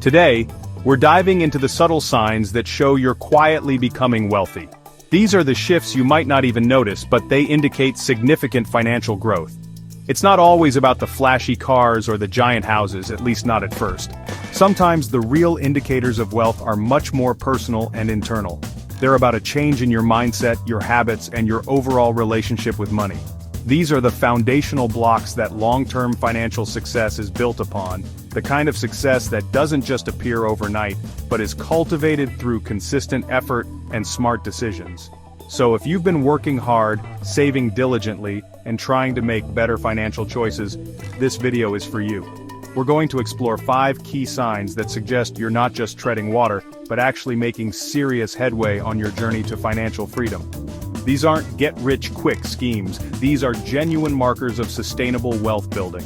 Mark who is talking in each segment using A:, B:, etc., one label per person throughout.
A: Today, we're diving into the subtle signs that show you're quietly becoming wealthy. These are the shifts you might not even notice, but they indicate significant financial growth. It's not always about the flashy cars or the giant houses, at least not at first. Sometimes the real indicators of wealth are much more personal and internal. They're about a change in your mindset, your habits, and your overall relationship with money. These are the foundational blocks that long-term financial success is built upon, the kind of success that doesn't just appear overnight, but is cultivated through consistent effort and smart decisions. So if you've been working hard, saving diligently, and trying to make better financial choices, this video is for you. We're going to explore 5 key signs that suggest you're not just treading water, but actually making serious headway on your journey to financial freedom. These aren't get-rich-quick schemes, these are genuine markers of sustainable wealth building.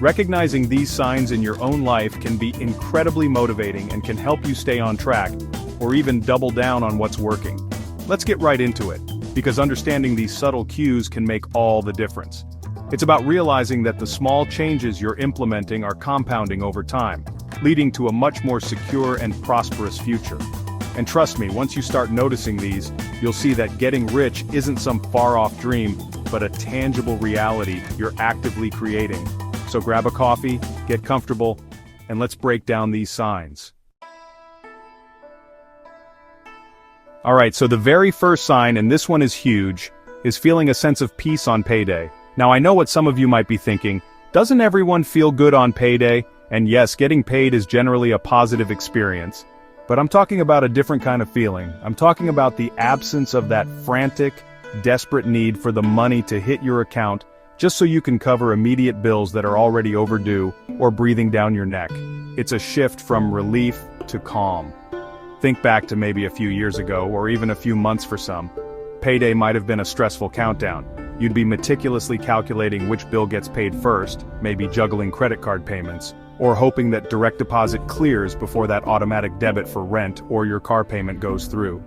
A: Recognizing these signs in your own life can be incredibly motivating and can help you stay on track, or even double down on what's working. Let's get right into it, because understanding these subtle cues can make all the difference. It's about realizing that the small changes you're implementing are compounding over time, leading to a much more secure and prosperous future. And trust me, once you start noticing these, you'll see that getting rich isn't some far-off dream, but a tangible reality you're actively creating. So grab a coffee, get comfortable, and let's break down these signs. Alright, so the very first sign, and this one is huge, is feeling a sense of peace on payday. Now I know what some of you might be thinking, doesn't everyone feel good on payday? And yes, getting paid is generally a positive experience. But I'm talking about a different kind of feeling. I'm talking about the absence of that frantic, desperate need for the money to hit your account just so you can cover immediate bills that are already overdue or breathing down your neck. It's a shift from relief to calm. Think back to maybe a few years ago, or even a few months for some. Payday might have been a stressful countdown. You'd be meticulously calculating which bill gets paid first, maybe juggling credit card payments, or hoping that direct deposit clears before that automatic debit for rent or your car payment goes through.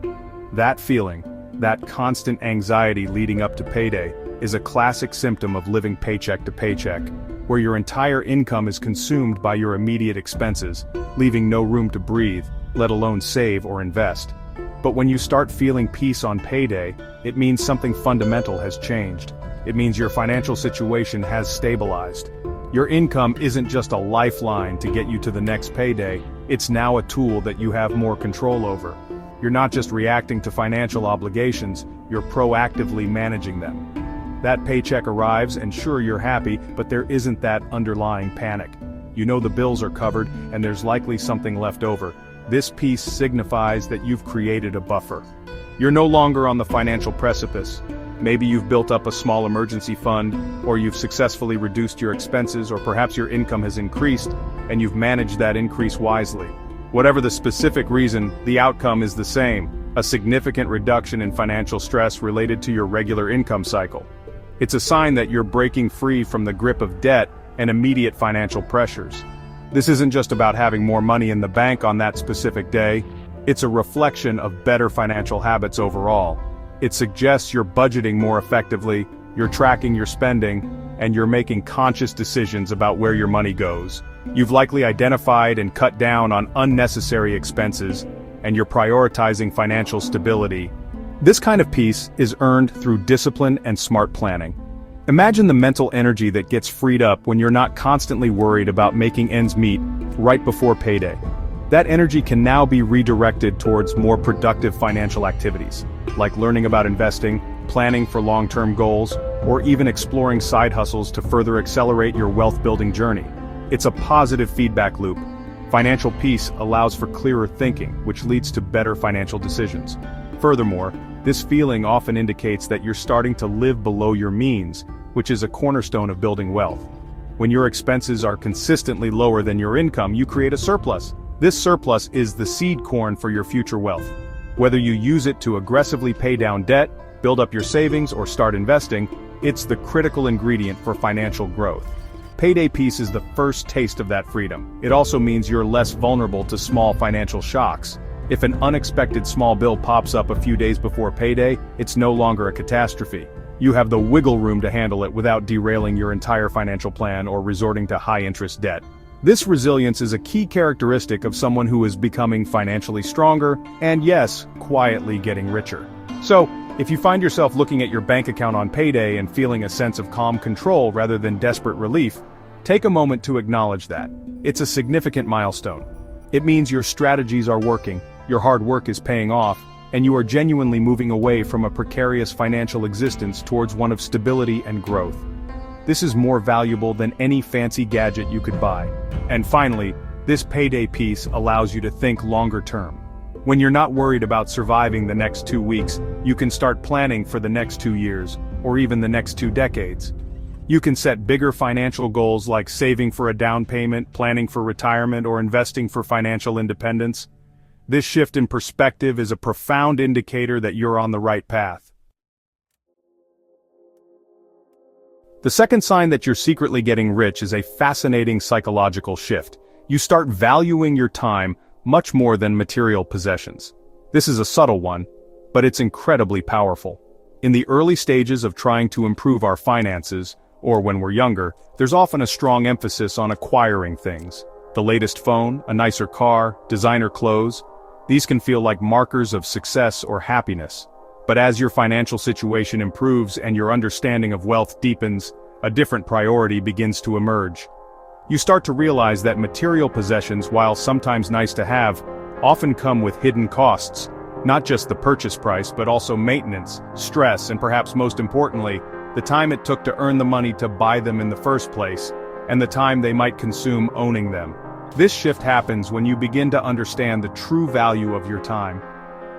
A: That feeling, that constant anxiety leading up to payday, is a classic symptom of living paycheck to paycheck, where your entire income is consumed by your immediate expenses, leaving no room to breathe, let alone save or invest. But when you start feeling peace on payday, it means something fundamental has changed. It means your financial situation has stabilized. Your income isn't just a lifeline to get you to the next payday, it's now a tool that you have more control over. You're not just reacting to financial obligations, you're proactively managing them. That paycheck arrives and sure you're happy, but there isn't that underlying panic. You know the bills are covered and there's likely something left over. This piece signifies that you've created a buffer. You're no longer on the financial precipice. Maybe you've built up a small emergency fund, or you've successfully reduced your expenses, or perhaps your income has increased, and you've managed that increase wisely. Whatever the specific reason, the outcome is the same, a significant reduction in financial stress related to your regular income cycle. It's a sign that you're breaking free from the grip of debt and immediate financial pressures. This isn't just about having more money in the bank on that specific day, it's a reflection of better financial habits overall. It suggests you're budgeting more effectively, you're tracking your spending, and you're making conscious decisions about where your money goes. You've likely identified and cut down on unnecessary expenses, and you're prioritizing financial stability. This kind of peace is earned through discipline and smart planning. Imagine the mental energy that gets freed up when you're not constantly worried about making ends meet right before payday. That energy can now be redirected towards more productive financial activities, like learning about investing, planning for long-term goals, or even exploring side hustles to further accelerate your wealth-building journey. It's a positive feedback loop. Financial peace allows for clearer thinking, which leads to better financial decisions. Furthermore, this feeling often indicates that you're starting to live below your means, which is a cornerstone of building wealth. When your expenses are consistently lower than your income, you create a surplus. This surplus is the seed corn for your future wealth. Whether you use it to aggressively pay down debt, build up your savings, or start investing, it's the critical ingredient for financial growth. Payday peace is the first taste of that freedom. It also means you're less vulnerable to small financial shocks. If an unexpected small bill pops up a few days before payday, it's no longer a catastrophe. You have the wiggle room to handle it without derailing your entire financial plan or resorting to high-interest debt. This resilience is a key characteristic of someone who is becoming financially stronger and, yes, quietly getting richer. So, if you find yourself looking at your bank account on payday and feeling a sense of calm control rather than desperate relief, take a moment to acknowledge that. It's a significant milestone. It means your strategies are working, your hard work is paying off, and you are genuinely moving away from a precarious financial existence towards one of stability and growth. This is more valuable than any fancy gadget you could buy. And finally, this payday piece allows you to think longer term. When you're not worried about surviving the next 2 weeks, you can start planning for the next 2 years, or even the next 2 decades. You can set bigger financial goals like saving for a down payment, planning for retirement, or investing for financial independence. This shift in perspective is a profound indicator that you're on the right path. The second sign that you're secretly getting rich is a fascinating psychological shift. You start valuing your time much more than material possessions. This is a subtle one, but it's incredibly powerful. In the early stages of trying to improve our finances, or when we're younger, there's often a strong emphasis on acquiring things. The latest phone, a nicer car, designer clothes. These can feel like markers of success or happiness. But as your financial situation improves and your understanding of wealth deepens, a different priority begins to emerge. You start to realize that material possessions, while sometimes nice to have, often come with hidden costs, not just the purchase price but also maintenance, stress, and perhaps most importantly, the time it took to earn the money to buy them in the first place, and the time they might consume owning them. This shift happens when you begin to understand the true value of your time.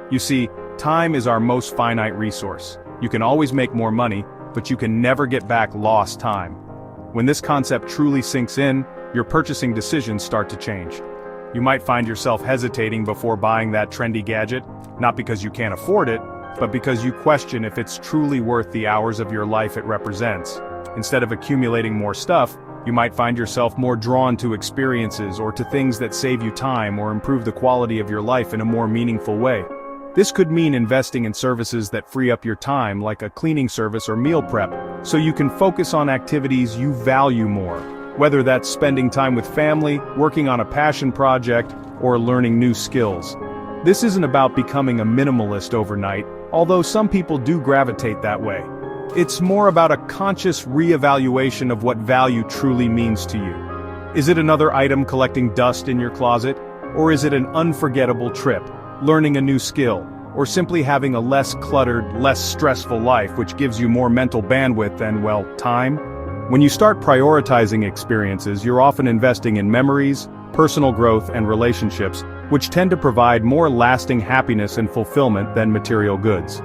A: You see, time is our most finite resource. You can always make more money, but you can never get back lost time. When this concept truly sinks in, your purchasing decisions start to change. You might find yourself hesitating before buying that trendy gadget, not because you can't afford it, but because you question if it's truly worth the hours of your life it represents. Instead of accumulating more stuff, you might find yourself more drawn to experiences or to things that save you time or improve the quality of your life in a more meaningful way. This could mean investing in services that free up your time, like a cleaning service or meal prep, so you can focus on activities you value more, whether that's spending time with family, working on a passion project, or learning new skills. This isn't about becoming a minimalist overnight, although some people do gravitate that way. It's more about a conscious reevaluation of what value truly means to you. Is it another item collecting dust in your closet, or is it an unforgettable trip, learning a new skill, or simply having a less cluttered, less stressful life which gives you more mental bandwidth and, well, time? When you start prioritizing experiences, you're often investing in memories, personal growth, and relationships, which tend to provide more lasting happiness and fulfillment than material goods.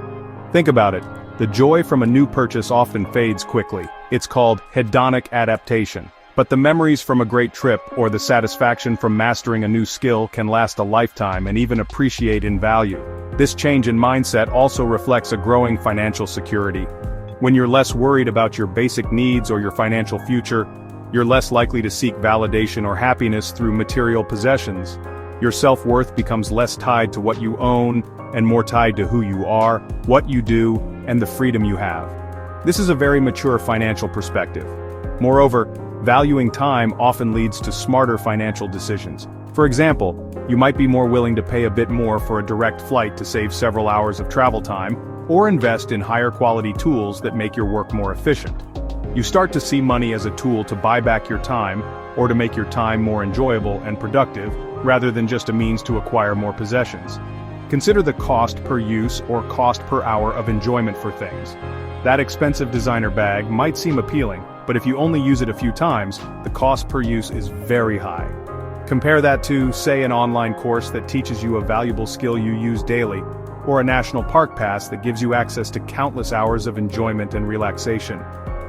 A: Think about it. The joy from a new purchase often fades quickly. It's called hedonic adaptation. But the memories from a great trip or the satisfaction from mastering a new skill can last a lifetime and even appreciate in value. This change in mindset also reflects a growing financial security. When you're less worried about your basic needs or your financial future, you're less likely to seek validation or happiness through material possessions. Your self-worth becomes less tied to what you own and more tied to who you are, what you do, and the freedom you have. This is a very mature financial perspective. Moreover, valuing time often leads to smarter financial decisions. For example, you might be more willing to pay a bit more for a direct flight to save several hours of travel time, or invest in higher quality tools that make your work more efficient. You start to see money as a tool to buy back your time, or to make your time more enjoyable and productive, rather than just a means to acquire more possessions. Consider the cost per use or cost per hour of enjoyment for things. That expensive designer bag might seem appealing, but if you only use it a few times, the cost per use is very high. Compare that to, say, an online course that teaches you a valuable skill you use daily, or a national park pass that gives you access to countless hours of enjoyment and relaxation.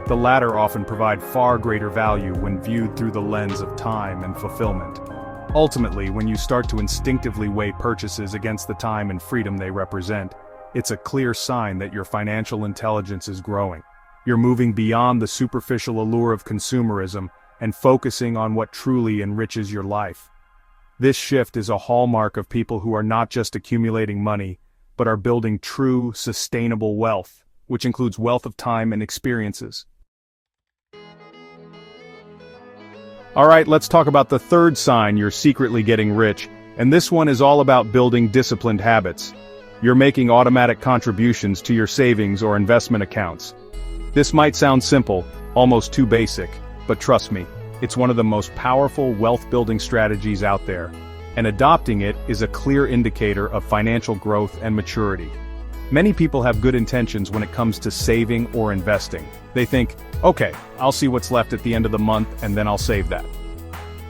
A: The latter often provide far greater value when viewed through the lens of time and fulfillment. Ultimately, when you start to instinctively weigh purchases against the time and freedom they represent, it's a clear sign that your financial intelligence is growing. You're moving beyond the superficial allure of consumerism and focusing on what truly enriches your life. This shift is a hallmark of people who are not just accumulating money, but are building true, sustainable wealth, which includes wealth of time and experiences. Alright, let's talk about the third sign you're secretly getting rich, and this one is all about building disciplined habits. You're making automatic contributions to your savings or investment accounts. This might sound simple, almost too basic, but trust me, it's one of the most powerful wealth-building strategies out there, and adopting it is a clear indicator of financial growth and maturity. Many people have good intentions when it comes to saving or investing. They think, okay, I'll see what's left at the end of the month and then I'll save that.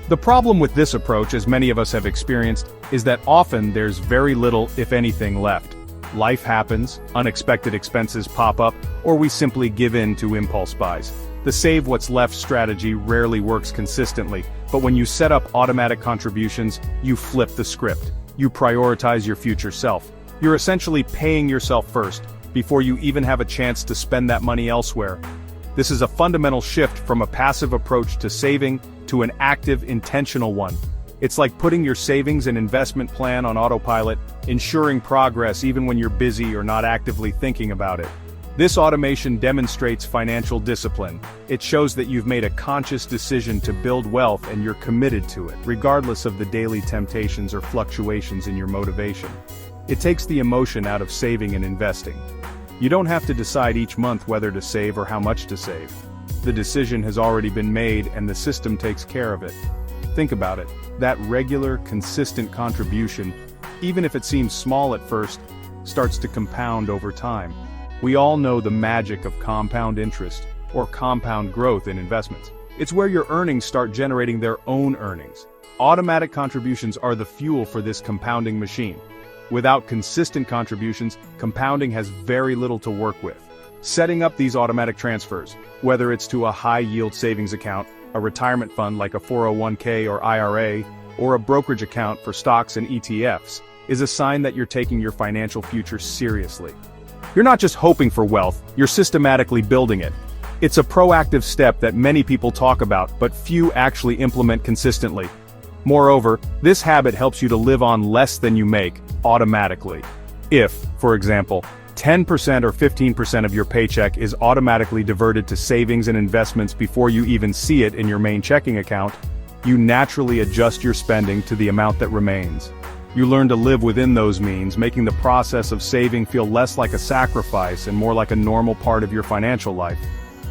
A: The problem with this approach, as many of us have experienced, is that often there's very little, if anything, left. Life happens, unexpected expenses pop up, or we simply give in to impulse buys. The save what's left strategy rarely works consistently, but when you set up automatic contributions, you flip the script. You prioritize your future self. You're essentially paying yourself first, before you even have a chance to spend that money elsewhere. This is a fundamental shift from a passive approach to saving to an active, intentional one. It's like putting your savings and investment plan on autopilot, ensuring progress even when you're busy or not actively thinking about it. This automation demonstrates financial discipline. It shows that you've made a conscious decision to build wealth and you're committed to it, regardless of the daily temptations or fluctuations in your motivation. It takes the emotion out of saving and investing. You don't have to decide each month whether to save or how much to save. The decision has already been made and the system takes care of it. Think about it. That regular, consistent contribution, even if it seems small at first, starts to compound over time. We all know the magic of compound interest, or compound growth in investments. It's where your earnings start generating their own earnings. Automatic contributions are the fuel for this compounding machine. Without consistent contributions, compounding has very little to work with. Setting up these automatic transfers, whether it's to a high-yield savings account, a retirement fund like a 401k or IRA, or a brokerage account for stocks and ETFs, is a sign that you're taking your financial future seriously. You're not just hoping for wealth, you're systematically building it. It's a proactive step that many people talk about, but few actually implement consistently. Moreover, this habit helps you to live on less than you make, automatically. If, for example, 10% or 15% of your paycheck is automatically diverted to savings and investments before you even see it in your main checking account, you naturally adjust your spending to the amount that remains. You learn to live within those means, making the process of saving feel less like a sacrifice and more like a normal part of your financial life.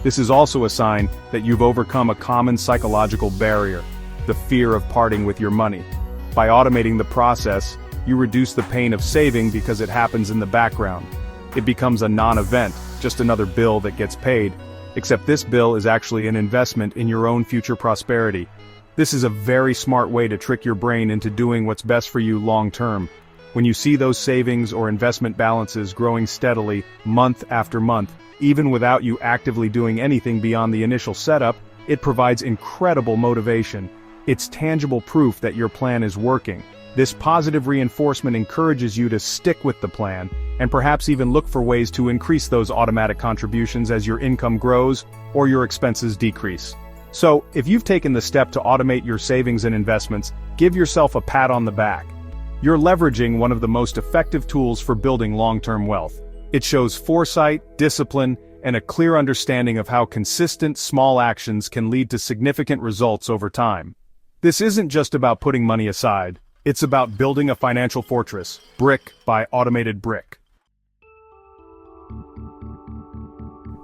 A: This is also a sign that you've overcome a common psychological barrier, the fear of parting with your money. By automating the process, you reduce the pain of saving because it happens in the background. It becomes a non-event, just another bill that gets paid, except this bill is actually an investment in your own future prosperity. This is a very smart way to trick your brain into doing what's best for you long-term. When you see those savings or investment balances growing steadily, month after month, even without you actively doing anything beyond the initial setup, it provides incredible motivation. It's tangible proof that your plan is working. This positive reinforcement encourages you to stick with the plan, and perhaps even look for ways to increase those automatic contributions as your income grows or your expenses decrease. So, if you've taken the step to automate your savings and investments, give yourself a pat on the back. You're leveraging one of the most effective tools for building long-term wealth. It shows foresight, discipline, and a clear understanding of how consistent, small actions can lead to significant results over time. This isn't just about putting money aside. It's about building a financial fortress, brick by automated brick.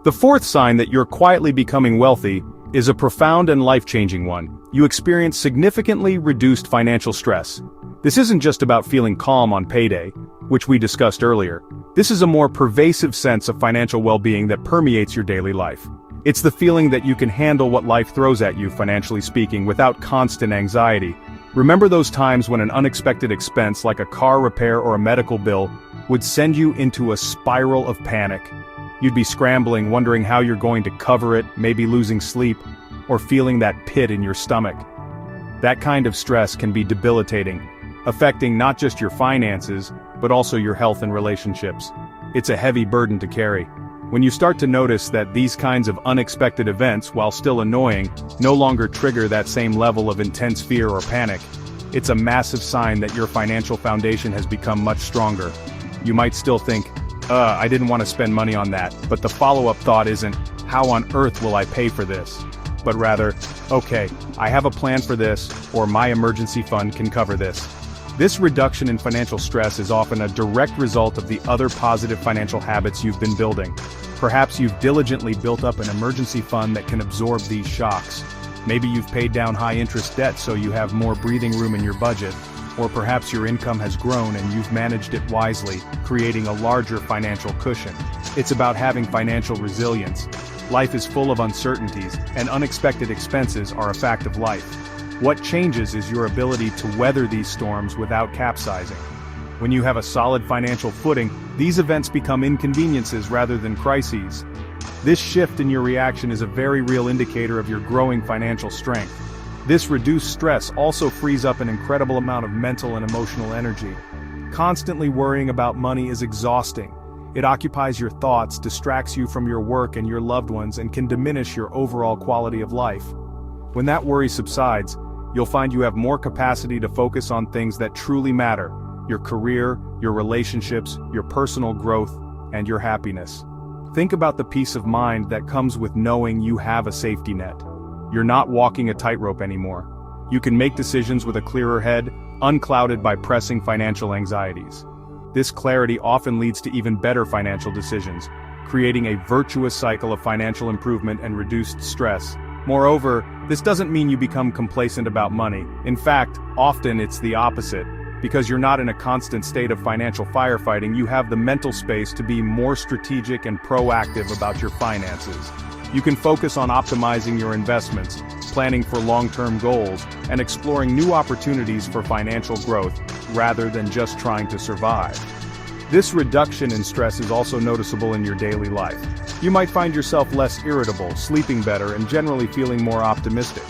A: The fourth sign that you're quietly becoming wealthy is a profound and life-changing one. You experience significantly reduced financial stress. This isn't just about feeling calm on payday, which we discussed earlier. This is a more pervasive sense of financial well-being that permeates your daily life. It's the feeling that you can handle what life throws at you, financially speaking, without constant anxiety. Remember those times when an unexpected expense like a car repair or a medical bill would send you into a spiral of panic? You'd be scrambling, wondering how you're going to cover it, maybe losing sleep, or feeling that pit in your stomach. That kind of stress can be debilitating, affecting not just your finances, but also your health and relationships. It's a heavy burden to carry. When you start to notice that these kinds of unexpected events, while still annoying, no longer trigger that same level of intense fear or panic, it's a massive sign that your financial foundation has become much stronger. You might still think, I didn't want to spend money on that, but the follow-up thought isn't, how on earth will I pay for this? but rather, okay, I have a plan for this, or my emergency fund can cover this. This reduction in financial stress is often a direct result of the other positive financial habits you've been building. Perhaps you've diligently built up an emergency fund that can absorb these shocks. Maybe you've paid down high-interest debt so you have more breathing room in your budget, or perhaps your income has grown and you've managed it wisely, creating a larger financial cushion. It's about having financial resilience. Life is full of uncertainties, and unexpected expenses are a fact of life. What changes is your ability to weather these storms without capsizing. When you have a solid financial footing, these events become inconveniences rather than crises. This shift in your reaction is a very real indicator of your growing financial strength. This reduced stress also frees up an incredible amount of mental and emotional energy. Constantly worrying about money is exhausting. It occupies your thoughts, distracts you from your work and your loved ones, and can diminish your overall quality of life. When that worry subsides, you'll find you have more capacity to focus on things that truly matter: your career, your relationships, your personal growth, and your happiness. Think about the peace of mind that comes with knowing you have a safety net. You're not walking a tightrope anymore. You can make decisions with a clearer head, unclouded by pressing financial anxieties. This clarity often leads to even better financial decisions, creating a virtuous cycle of financial improvement and reduced stress. Moreover, this doesn't mean you become complacent about money. In fact, often it's the opposite. Because you're not in a constant state of financial firefighting, you have the mental space to be more strategic and proactive about your finances. You can focus on optimizing your investments, planning for long-term goals, and exploring new opportunities for financial growth, rather than just trying to survive. This reduction in stress is also noticeable in your daily life. You might find yourself less irritable, sleeping better, and generally feeling more optimistic.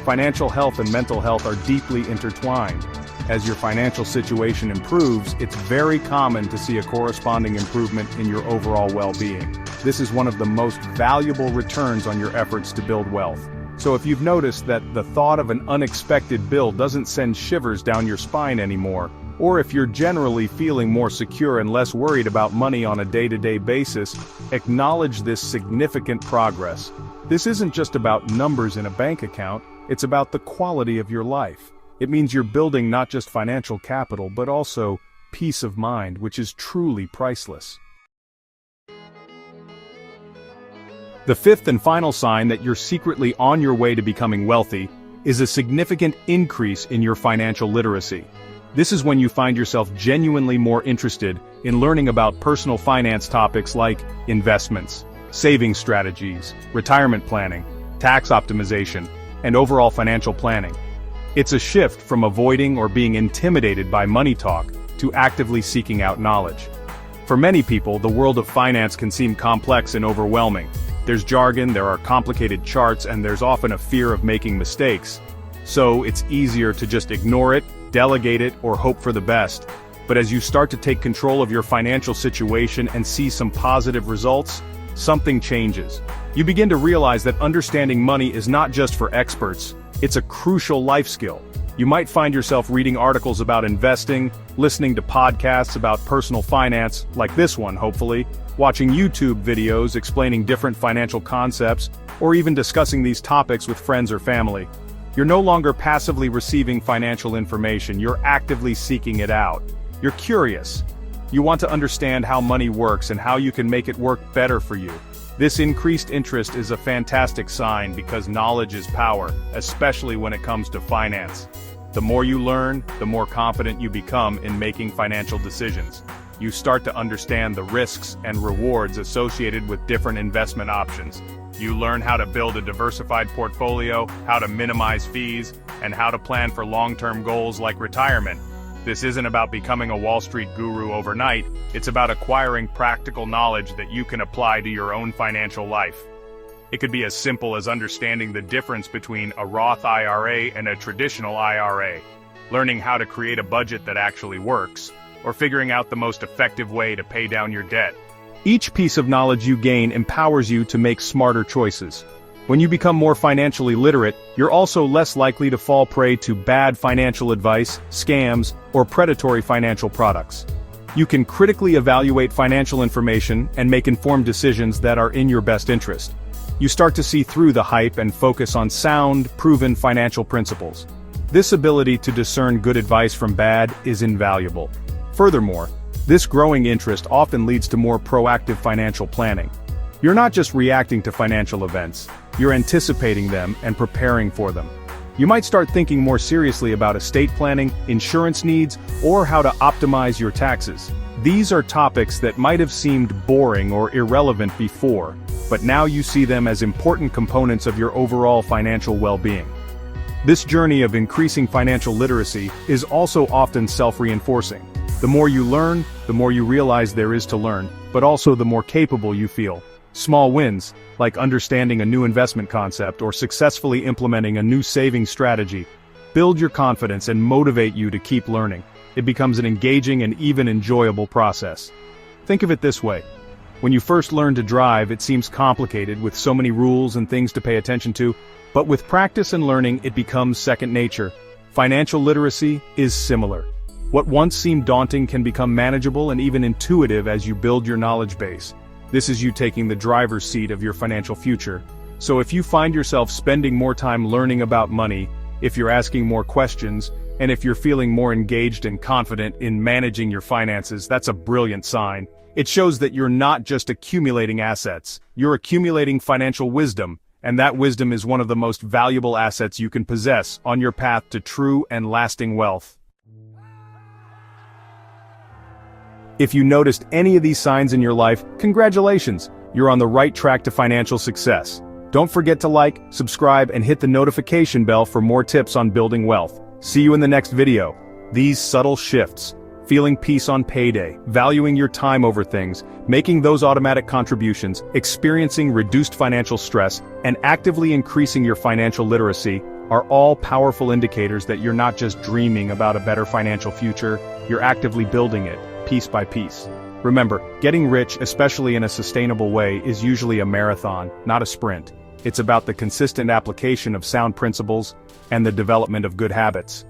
A: Financial health and mental health are deeply intertwined. As your financial situation improves, it's very common to see a corresponding improvement in your overall well-being. This is one of the most valuable returns on your efforts to build wealth. So if you've noticed that the thought of an unexpected bill doesn't send shivers down your spine anymore, or if you're generally feeling more secure and less worried about money on a day-to-day basis, acknowledge this significant progress. This isn't just about numbers in a bank account, it's about the quality of your life. It means you're building not just financial capital but also peace of mind, which is truly priceless. The fifth and final sign that you're secretly on your way to becoming wealthy is a significant increase in your financial literacy. This is when you find yourself genuinely more interested in learning about personal finance topics like investments, saving strategies, retirement planning, tax optimization, and overall financial planning. It's a shift from avoiding or being intimidated by money talk to actively seeking out knowledge. For many people, the world of finance can seem complex and overwhelming. There's jargon, there are complicated charts, and there's often a fear of making mistakes. So it's easier to just ignore it, delegate it, or hope for the best. But as you start to take control of your financial situation and see some positive results, something changes. You begin to realize that understanding money is not just for experts. It's a crucial life skill. You might find yourself reading articles about investing, listening to podcasts about personal finance, like this one hopefully, watching YouTube videos explaining different financial concepts, or even discussing these topics with friends or family. You're no longer passively receiving financial information, you're actively seeking it out. You're curious. You want to understand how money works and how you can make it work better for you. This increased interest is a fantastic sign because knowledge is power, especially when it comes to finance. The more you learn, the more confident you become in making financial decisions. You start to understand the risks and rewards associated with different investment options. You learn how to build a diversified portfolio, how to minimize fees, and how to plan for long-term goals like retirement. This isn't about becoming a Wall Street guru overnight, it's about acquiring practical knowledge that you can apply to your own financial life. It could be as simple as understanding the difference between a Roth IRA and a traditional IRA, learning how to create a budget that actually works, or figuring out the most effective way to pay down your debt. Each piece of knowledge you gain empowers you to make smarter choices. When you become more financially literate, you're also less likely to fall prey to bad financial advice, scams, or predatory financial products. You can critically evaluate financial information and make informed decisions that are in your best interest. You start to see through the hype and focus on sound, proven financial principles. This ability to discern good advice from bad is invaluable. Furthermore, this growing interest often leads to more proactive financial planning. You're not just reacting to financial events, you're anticipating them and preparing for them. You might start thinking more seriously about estate planning, insurance needs, or how to optimize your taxes. These are topics that might have seemed boring or irrelevant before, but now you see them as important components of your overall financial well-being. This journey of increasing financial literacy is also often self-reinforcing. The more you learn, the more you realize there is to learn, but also the more capable you feel. Small wins, like understanding a new investment concept or successfully implementing a new saving strategy, build your confidence and motivate you to keep learning. It becomes an engaging and even enjoyable process. Think of it this way. When you first learn to drive, it seems complicated with so many rules and things to pay attention to, but with practice and learning, it becomes second nature. Financial literacy is similar. What once seemed daunting can become manageable and even intuitive as you build your knowledge base. This is you taking the driver's seat of your financial future. So if you find yourself spending more time learning about money, if you're asking more questions, and if you're feeling more engaged and confident in managing your finances, that's a brilliant sign. It shows that you're not just accumulating assets, you're accumulating financial wisdom, and that wisdom is one of the most valuable assets you can possess on your path to true and lasting wealth. If you noticed any of these signs in your life, congratulations! You're on the right track to financial success. Don't forget to like, subscribe, and hit the notification bell for more tips on building wealth. See you in the next video. These subtle shifts, feeling peace on payday, valuing your time over things, making those automatic contributions, experiencing reduced financial stress, and actively increasing your financial literacy, are all powerful indicators that you're not just dreaming about a better financial future, you're actively building it, piece by piece. Remember, getting rich, especially in a sustainable way, is usually a marathon, not a sprint. It's about the consistent application of sound principles and the development of good habits.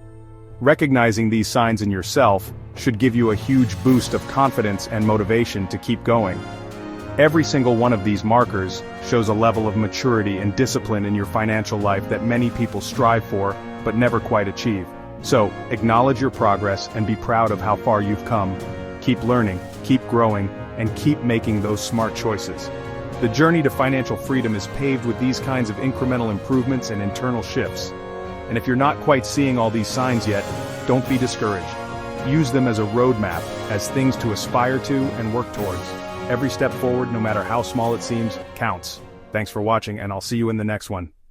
A: Recognizing these signs in yourself should give you a huge boost of confidence and motivation to keep going. Every single one of these markers shows a level of maturity and discipline in your financial life that many people strive for, but never quite achieve. So, acknowledge your progress and be proud of how far you've come. Keep learning, keep growing, and keep making those smart choices. The journey to financial freedom is paved with these kinds of incremental improvements and internal shifts. And if you're not quite seeing all these signs yet, don't be discouraged. Use them as a roadmap, as things to aspire to and work towards. Every step forward, no matter how small it seems, counts. Thanks for watching, and I'll see you in the next one.